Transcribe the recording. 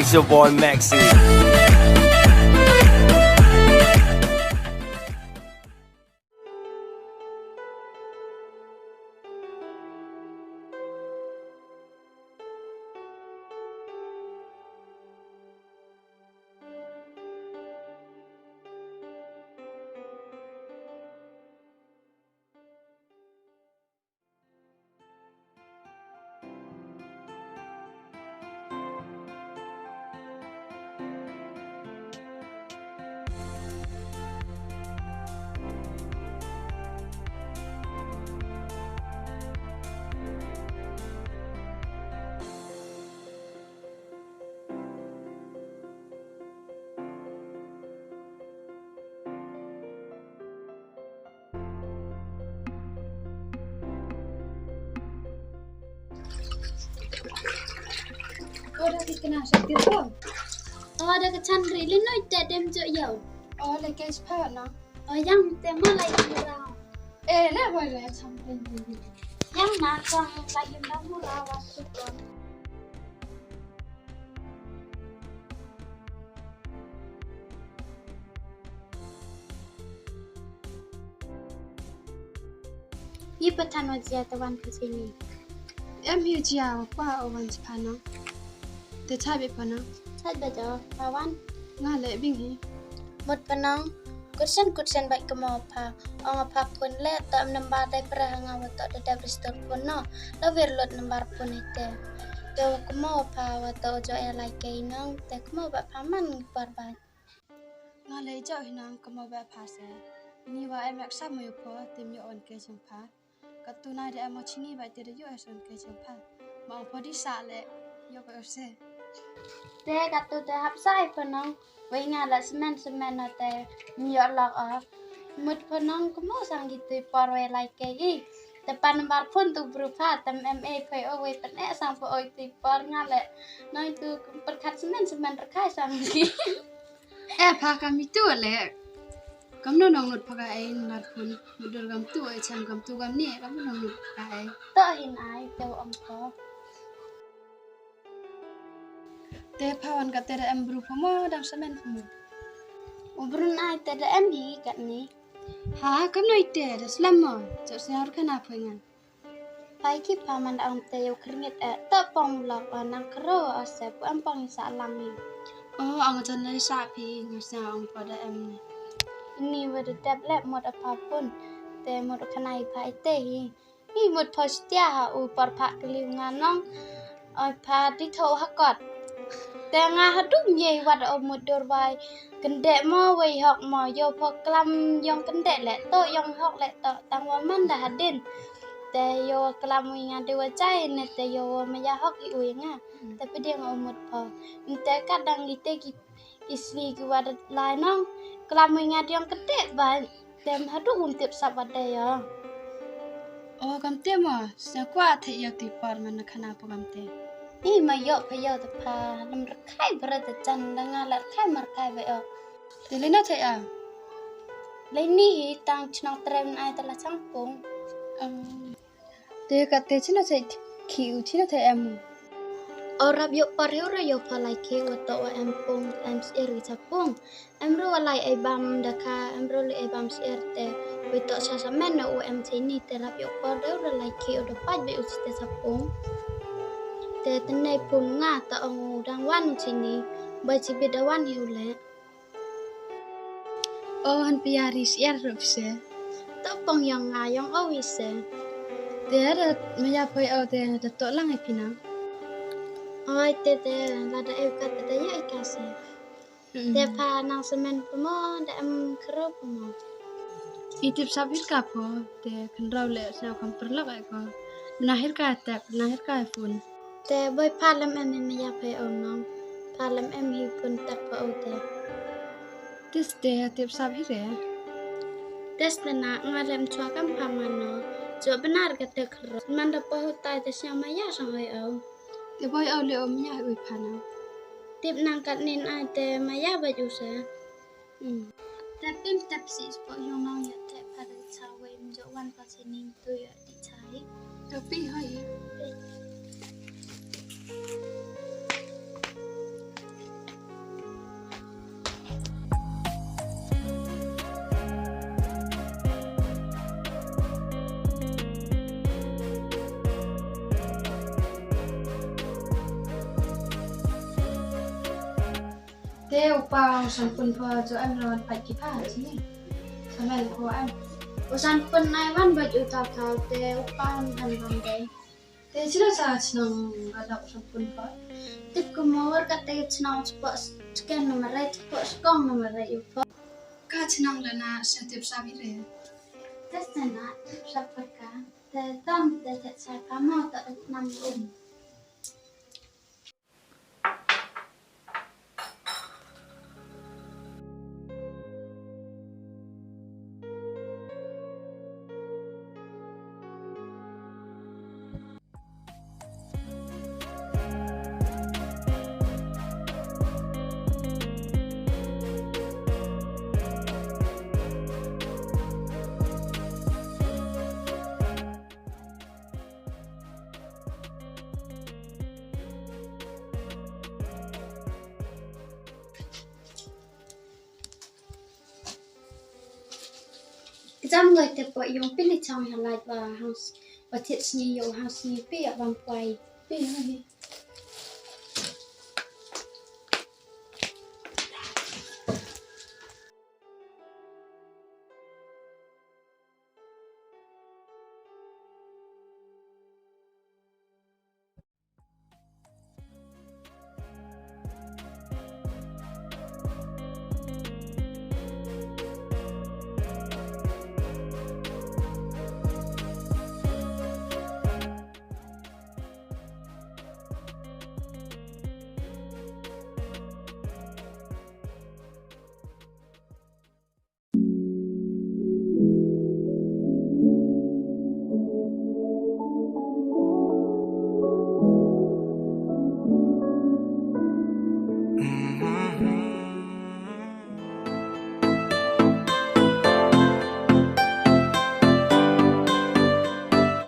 It's your boy Maxi. Oh, Datikna sakit tu. Oh, ada kecan rilin no dem jo yo. Oh, lagi sepat na. Oh, yang tema lagi murah. Nak boleh sampai ni. Yang nak yang lagi murah masuk. Ni petan wajah tawan ke sini. Em hiu jiao qua ovan sepat na. Te cai be pana. Saya baca kawan. Ngale bing hi. Mut penang. Kursen baik kemau pa. Ang apa pun le tak nambar dai perah ngawa tak ada bristor pun no. Lawir lot nambar pun ite. Dewa kemau pa wa tak ojo elai kei nang. Te kemau ba paman barbai. Ngale jauh hinang kemo ba pase. Ni wa em aksa mo po tim yo on ke jempa. Katuna de emo chingi ba te yo on ke jempa. Ma po di sa le yo ba se. Te katu te hap sai penang. Wei ngala semen no te nyo lak a. Mut penang kemau sang gitu par we lai kei. Depan nambar pun tu berupa tem MA PO wei pen sang po oi ti par ngale. Noi tu perkat semen rekai sang gi. Pa kami tu le. Kam no nong nut pakai nar pun. Mudur kam tu cham kam tu kam ni kam no nong nut pakai. Tak hin ai teu om ko. Te pawan ka tere em berupa mo dam semen mo. Ubrun ai te em hi kat ni. Ha kam no ite das lama. Cak siar kana pengan. Pai ki paman ang te yo keringet tak pong lak anang kero asep am pong sa lami. Oh, ang jan nai sa pi ngasa ang pada em ni. Ini wada tablet mod apapun. Te mod kanai pai te hi. Hi mod postia ha u par pak keliu nganong. Oi pa di tho hakot. Te nga hadum ye wad o mod dorbai. Kendek mo wei hok mo yo po klam yong kendek le to yong hok le to tang wa man dah hadin. Te yo klam wi nga dewa chai ne te yo ma ya hok i ui nga. Tapi dia ngau mod po. Te kadang ite ki isli ki wad lai nong. Klam wi nga yong kendek ba. Tem hadu tip sabat de ya. Oh, kam te mo. Sa kwa the yo ti par man kana po kam te. Ni ma yo pa yo te pa lam rekai berat jan danga la kai mar kai ba yo. Te le na the a. Le ni hi tang chnang trem ai ta la changpung. Te ka te china sai ki u china the em. Orap yo par yo pa lai ke wa to wa em pung em ser wi chapung. Em ro lai ai bam da ka em ro le ai bam ser te. Wi to sa sa men no em chini te rap yo par ro lai ke o da pa be u te chapung. Te tenai pun nga ta ong dang wan chini. Ba chi be da wan hiu le. Oh, han piari siar rup se. To pong yang nga yang o wi se. Te ada me ya poi au te da to lang ai pina. Oi te la da eu kat te ya ikase. Te pa nang semen pemo da em kero pemo. Itip sabit ka po te kan raw le sa kam perlak ai ko. Nahir ka tap, nahir ka fun. Te boy palam em me ya pai o nong. Palam em hi pun tak pa o te. Tis te tip sabit re. Tes te na ngalem chua kam pamano. Jo benar ka te kero. Man da pa tai te sia ma ya sang hoi o. Te boy au le om nya ui pana. Tip nang kat nin ai te ma ya ba ju se. Te pim tap si spo yong nong ya te pa de cha we jo wan pa se nin tu ya di chai. Tapi hai. Thế upang sampun po jo em ron phải kịp hả chứ nhỉ? Sao mẹ của em? Usan pun nai wan baju tau te upang han wan dei. Thế chứ là sao nang gadap sampun po? Tip kumawar ka te chnang spot scan number right spot skong number right upo. Ka chnang lana setip sabi re. Testana sapaka te tam te sa kamo ta nam Jam người te po yung pili chang halai ba house. But it's ni yo house ni pi at one point. Pi na ni.